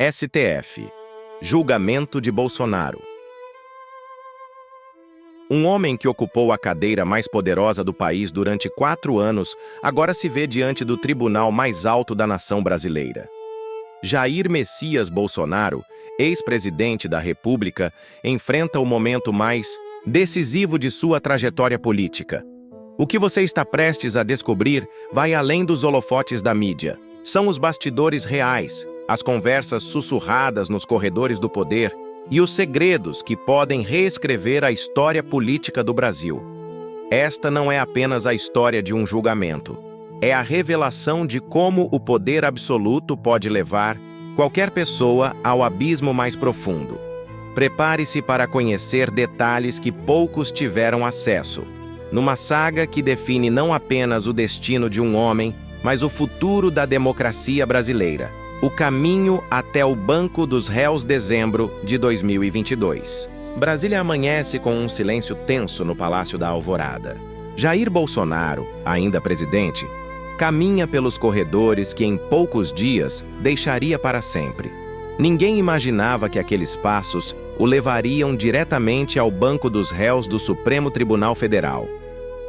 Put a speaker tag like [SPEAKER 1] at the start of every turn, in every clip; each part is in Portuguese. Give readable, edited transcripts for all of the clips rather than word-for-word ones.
[SPEAKER 1] STF. Julgamento de Bolsonaro. Um homem que ocupou a cadeira mais poderosa do país durante 4 anos, agora se vê diante do tribunal mais alto da nação brasileira. Jair Messias Bolsonaro, ex-presidente da República, enfrenta o momento mais decisivo de sua trajetória política. O que você está prestes a descobrir vai além dos holofotes da mídia. São os bastidores reais, as conversas sussurradas nos corredores do poder e os segredos que podem reescrever a história política do Brasil. Esta não é apenas a história de um julgamento. É a revelação de como o poder absoluto pode levar qualquer pessoa ao abismo mais profundo. Prepare-se para conhecer detalhes que poucos tiveram acesso, numa saga que define não apenas o destino de um homem, mas o futuro da democracia brasileira. O caminho até o banco dos réus dezembro de 2022. Brasília amanhece com um silêncio tenso no Palácio da Alvorada. Jair Bolsonaro, ainda presidente, caminha pelos corredores que em poucos dias deixaria para sempre. Ninguém imaginava que aqueles passos o levariam diretamente ao banco dos réus do Supremo Tribunal Federal.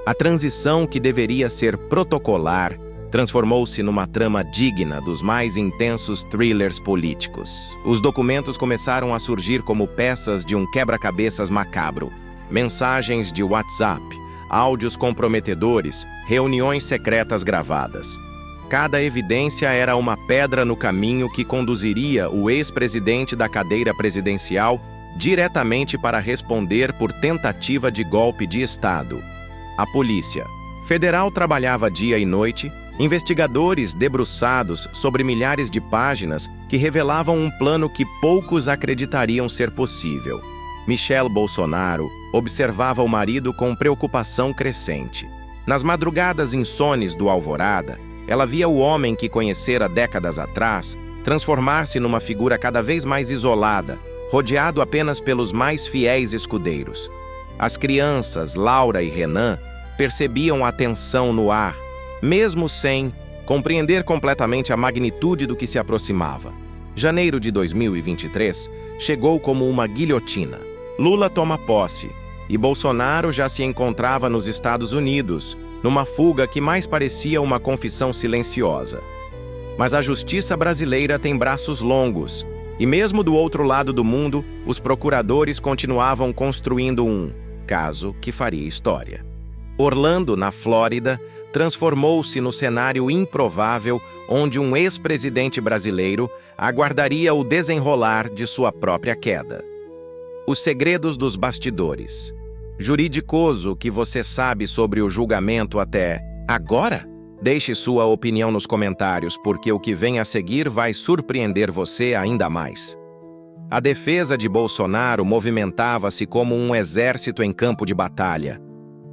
[SPEAKER 1] A transição, que deveria ser protocolar, transformou-se numa trama digna dos mais intensos thrillers políticos. Os documentos começaram a surgir como peças de um quebra-cabeças macabro. Mensagens de WhatsApp, áudios comprometedores, reuniões secretas gravadas. Cada evidência era uma pedra no caminho que conduziria o ex-presidente da cadeira presidencial diretamente para responder por tentativa de golpe de Estado. A Polícia Federal trabalhava dia e noite, investigadores debruçados sobre milhares de páginas que revelavam um plano que poucos acreditariam ser possível. Michelle Bolsonaro observava o marido com preocupação crescente. Nas madrugadas insones do Alvorada, ela via o homem que conhecera décadas atrás transformar-se numa figura cada vez mais isolada, rodeado apenas pelos mais fiéis escudeiros. As crianças, Laura e Renan, percebiam a tensão no ar, mesmo sem compreender completamente a magnitude do que se aproximava. Janeiro de 2023 chegou como uma guilhotina. Lula toma posse e Bolsonaro já se encontrava nos Estados Unidos, numa fuga que mais parecia uma confissão silenciosa. Mas a justiça brasileira tem braços longos, e mesmo do outro lado do mundo, os procuradores continuavam construindo um caso que faria história. Orlando, na Flórida, transformou-se no cenário improvável onde um ex-presidente brasileiro aguardaria o desenrolar de sua própria queda. Os segredos dos bastidores. Juridicoso que você sabe sobre o julgamento até agora? Deixe sua opinião nos comentários, porque o que vem a seguir vai surpreender você ainda mais. A defesa de Bolsonaro movimentava-se como um exército em campo de batalha.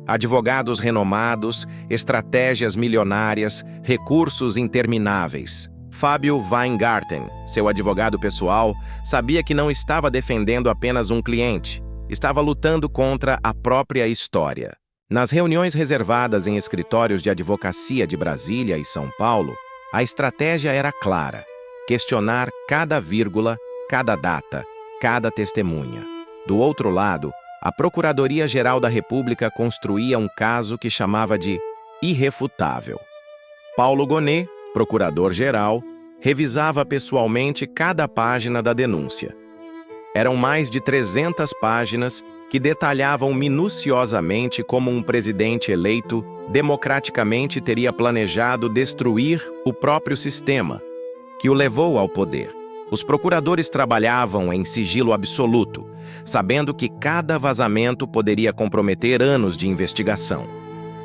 [SPEAKER 1] Advogados renomados, estratégias milionárias, recursos intermináveis. Fábio Weingarten, seu advogado pessoal, sabia que não estava defendendo apenas um cliente, estava lutando contra a própria história. Nas reuniões reservadas em escritórios de advocacia de Brasília e São Paulo, a estratégia era clara: questionar cada vírgula, cada data, cada testemunha. Do outro lado, a Procuradoria-Geral da República construía um caso que chamava de irrefutável. Paulo Gonet, procurador-geral, revisava pessoalmente cada página da denúncia. Eram mais de 300 páginas que detalhavam minuciosamente como um presidente eleito democraticamente teria planejado destruir o próprio sistema que o levou ao poder. Os procuradores trabalhavam em sigilo absoluto, sabendo que cada vazamento poderia comprometer anos de investigação.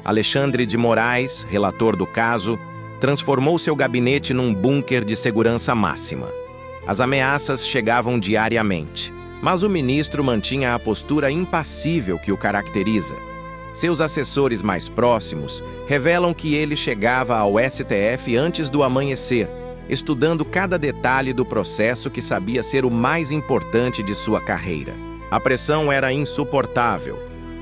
[SPEAKER 1] Alexandre de Moraes, relator do caso, transformou seu gabinete num bunker de segurança máxima. As ameaças chegavam diariamente, mas o ministro mantinha a postura impassível que o caracteriza. Seus assessores mais próximos revelam que ele chegava ao STF antes do amanhecer, estudando cada detalhe do processo que sabia ser o mais importante de sua carreira. A pressão era insuportável,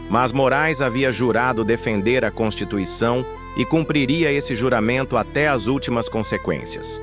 [SPEAKER 1] mas Moraes havia jurado defender a Constituição e cumpriria esse juramento até as últimas consequências.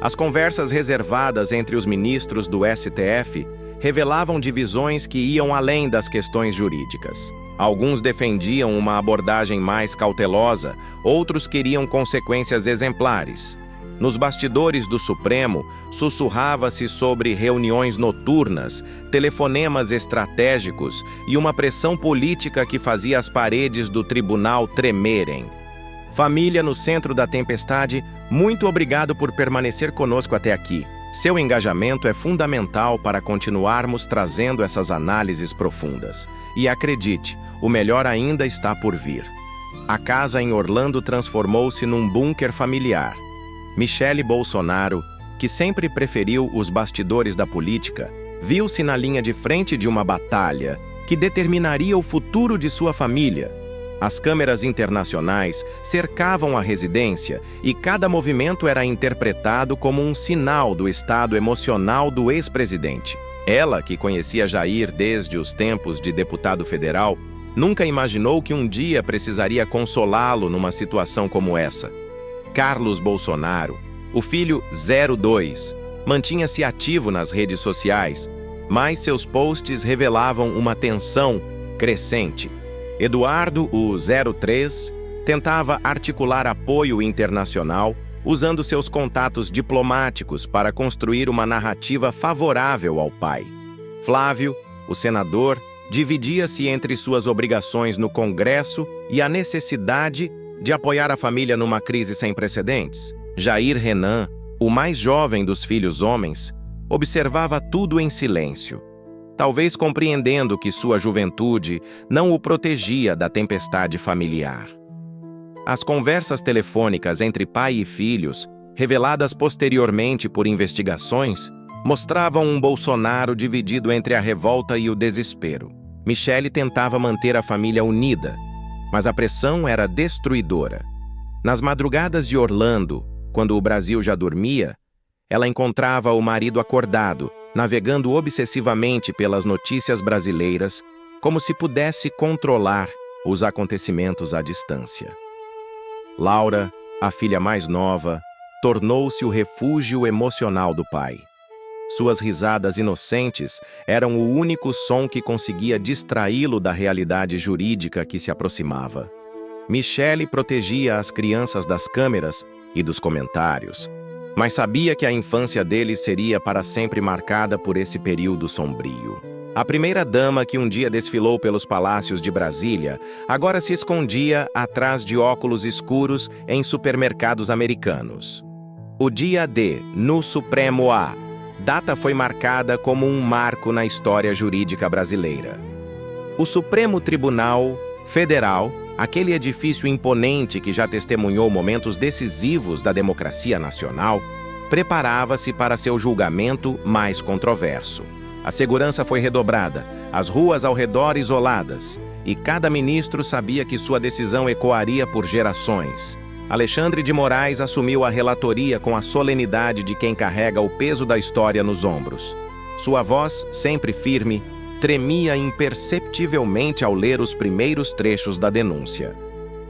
[SPEAKER 1] As conversas reservadas entre os ministros do STF revelavam divisões que iam além das questões jurídicas. Alguns defendiam uma abordagem mais cautelosa, outros queriam consequências exemplares. Nos bastidores do Supremo, sussurrava-se sobre reuniões noturnas, telefonemas estratégicos e uma pressão política que fazia as paredes do tribunal tremerem. Família no centro da tempestade, muito obrigado por permanecer conosco até aqui. Seu engajamento é fundamental para continuarmos trazendo essas análises profundas. E acredite, o melhor ainda está por vir. A casa em Orlando transformou-se num bunker familiar. Michele Bolsonaro, que sempre preferiu os bastidores da política, viu-se na linha de frente de uma batalha que determinaria o futuro de sua família. As câmeras internacionais cercavam a residência e cada movimento era interpretado como um sinal do estado emocional do ex-presidente. Ela, que conhecia Jair desde os tempos de deputado federal, nunca imaginou que um dia precisaria consolá-lo numa situação como essa. Carlos Bolsonaro, o filho 02, mantinha-se ativo nas redes sociais, mas seus posts revelavam uma tensão crescente. Eduardo, o 03, tentava articular apoio internacional, usando seus contatos diplomáticos para construir uma narrativa favorável ao pai. Flávio, o senador, dividia-se entre suas obrigações no Congresso e a necessidade de apoiar a família numa crise sem precedentes. Jair Renan, o mais jovem dos filhos homens, observava tudo em silêncio, talvez compreendendo que sua juventude não o protegia da tempestade familiar. As conversas telefônicas entre pai e filhos, reveladas posteriormente por investigações, mostravam um Bolsonaro dividido entre a revolta e o desespero. Michele tentava manter a família unida, mas a pressão era destruidora. Nas madrugadas de Orlando, quando o Brasil já dormia, ela encontrava o marido acordado, navegando obsessivamente pelas notícias brasileiras, como se pudesse controlar os acontecimentos à distância. Laura, a filha mais nova, tornou-se o refúgio emocional do pai. Suas risadas inocentes eram o único som que conseguia distraí-lo da realidade jurídica que se aproximava. Michele protegia as crianças das câmeras e dos comentários, mas sabia que a infância deles seria para sempre marcada por esse período sombrio. A primeira-dama que um dia desfilou pelos palácios de Brasília, agora se escondia atrás de óculos escuros em supermercados americanos. O dia D, no Supremo A, data foi marcada como um marco na história jurídica brasileira. O Supremo Tribunal Federal, aquele edifício imponente que já testemunhou momentos decisivos da democracia nacional, preparava-se para seu julgamento mais controverso. A segurança foi redobrada, as ruas ao redor isoladas, e cada ministro sabia que sua decisão ecoaria por gerações. Alexandre de Moraes assumiu a relatoria com a solenidade de quem carrega o peso da história nos ombros. Sua voz, sempre firme, tremia imperceptivelmente ao ler os primeiros trechos da denúncia.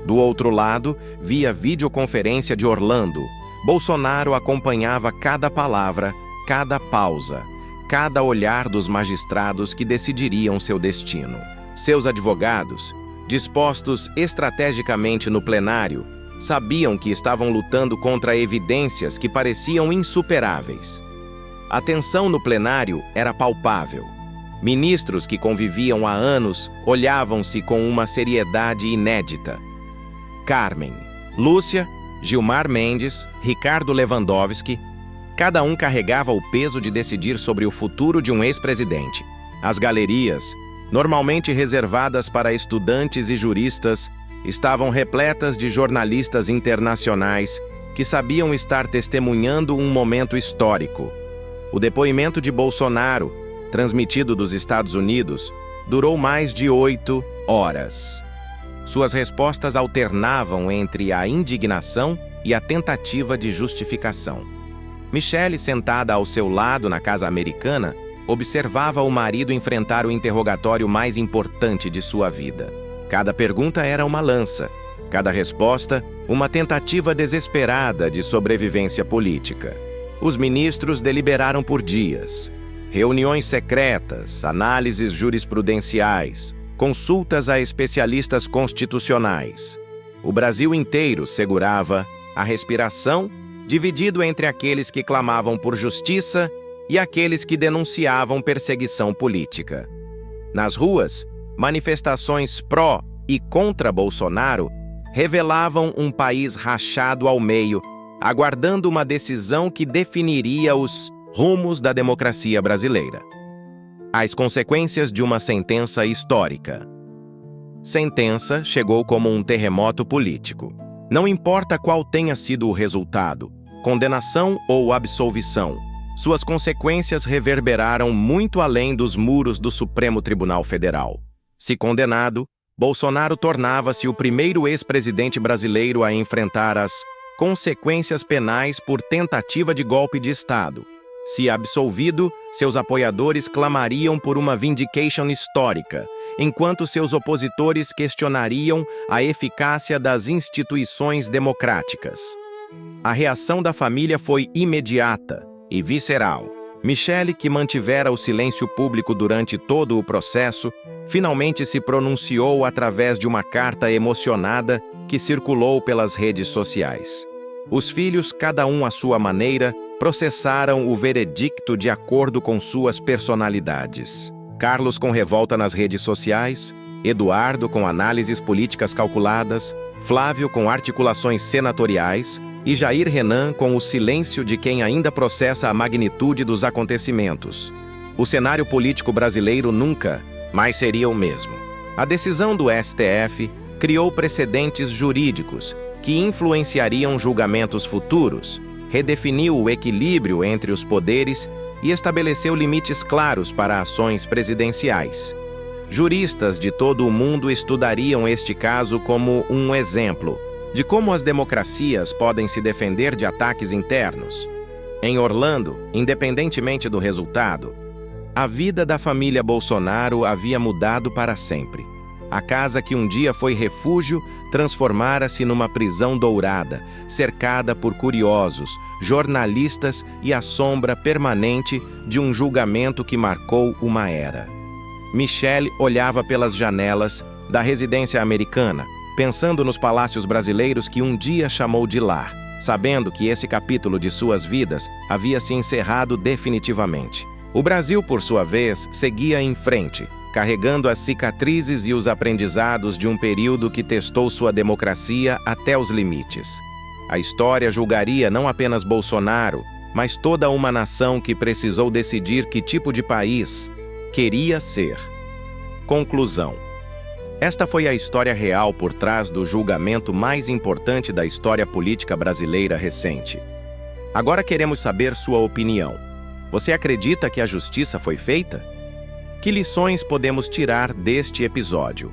[SPEAKER 1] Do outro lado, via videoconferência de Orlando, Bolsonaro acompanhava cada palavra, cada pausa, cada olhar dos magistrados que decidiriam seu destino. Seus advogados, dispostos estrategicamente no plenário, sabiam que estavam lutando contra evidências que pareciam insuperáveis. A tensão no plenário era palpável. Ministros que conviviam há anos olhavam-se com uma seriedade inédita. Carmen, Lúcia, Gilmar Mendes, Ricardo Lewandowski, cada um carregava o peso de decidir sobre o futuro de um ex-presidente. As galerias, normalmente reservadas para estudantes e juristas, estavam repletas de jornalistas internacionais que sabiam estar testemunhando um momento histórico. O depoimento de Bolsonaro, transmitido dos Estados Unidos, durou mais de 8 horas. Suas respostas alternavam entre a indignação e a tentativa de justificação. Michele, sentada ao seu lado na casa americana, observava o marido enfrentar o interrogatório mais importante de sua vida. Cada pergunta era uma lança, cada resposta, uma tentativa desesperada de sobrevivência política. Os ministros deliberaram por dias. Reuniões secretas, análises jurisprudenciais, consultas a especialistas constitucionais. O Brasil inteiro segurava a respiração, dividido entre aqueles que clamavam por justiça e aqueles que denunciavam perseguição política. Nas ruas, manifestações pró e contra Bolsonaro revelavam um país rachado ao meio, aguardando uma decisão que definiria os rumos da democracia brasileira. As consequências de uma sentença histórica. Sentença chegou como um terremoto político. Não importa qual tenha sido o resultado, condenação ou absolvição, suas consequências reverberaram muito além dos muros do Supremo Tribunal Federal. Se condenado, Bolsonaro tornava-se o primeiro ex-presidente brasileiro a enfrentar as consequências penais por tentativa de golpe de Estado. Se absolvido, seus apoiadores clamariam por uma vindication histórica, enquanto seus opositores questionariam a eficácia das instituições democráticas. A reação da família foi imediata e visceral. Michele, que mantivera o silêncio público durante todo o processo, finalmente se pronunciou através de uma carta emocionada que circulou pelas redes sociais. Os filhos, cada um à sua maneira, processaram o veredicto de acordo com suas personalidades. Carlos com revolta nas redes sociais, Eduardo com análises políticas calculadas, Flávio com articulações senatoriais e Jair Renan com o silêncio de quem ainda processa a magnitude dos acontecimentos. O cenário político brasileiro nunca mais seria o mesmo. A decisão do STF criou precedentes jurídicos que influenciariam julgamentos futuros, redefiniu o equilíbrio entre os poderes e estabeleceu limites claros para ações presidenciais. Juristas de todo o mundo estudariam este caso como um exemplo de como as democracias podem se defender de ataques internos. Em Orlando, independentemente do resultado, a vida da família Bolsonaro havia mudado para sempre. A casa que um dia foi refúgio transformara-se numa prisão dourada, cercada por curiosos, jornalistas e a sombra permanente de um julgamento que marcou uma era. Michele olhava pelas janelas da residência americana, pensando nos palácios brasileiros que um dia chamou de lar, sabendo que esse capítulo de suas vidas havia se encerrado definitivamente. O Brasil, por sua vez, seguia em frente, carregando as cicatrizes e os aprendizados de um período que testou sua democracia até os limites. A história julgaria não apenas Bolsonaro, mas toda uma nação que precisou decidir que tipo de país queria ser. Conclusão. Esta foi a história real por trás do julgamento mais importante da história política brasileira recente. Agora queremos saber sua opinião. Você acredita que a justiça foi feita? Que lições podemos tirar deste episódio?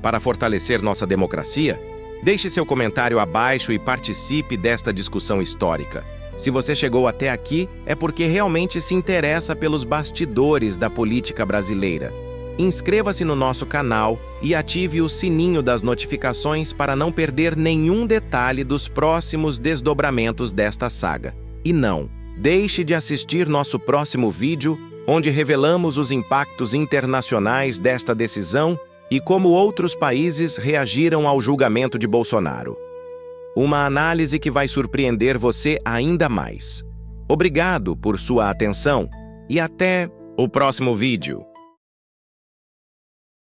[SPEAKER 1] Para fortalecer nossa democracia, deixe seu comentário abaixo e participe desta discussão histórica. Se você chegou até aqui, é porque realmente se interessa pelos bastidores da política brasileira. Inscreva-se no nosso canal e ative o sininho das notificações para não perder nenhum detalhe dos próximos desdobramentos desta saga. E não deixe de assistir nosso próximo vídeo, onde revelamos os impactos internacionais desta decisão e como outros países reagiram ao julgamento de Bolsonaro. Uma análise que vai surpreender você ainda mais. Obrigado por sua atenção e até o próximo vídeo.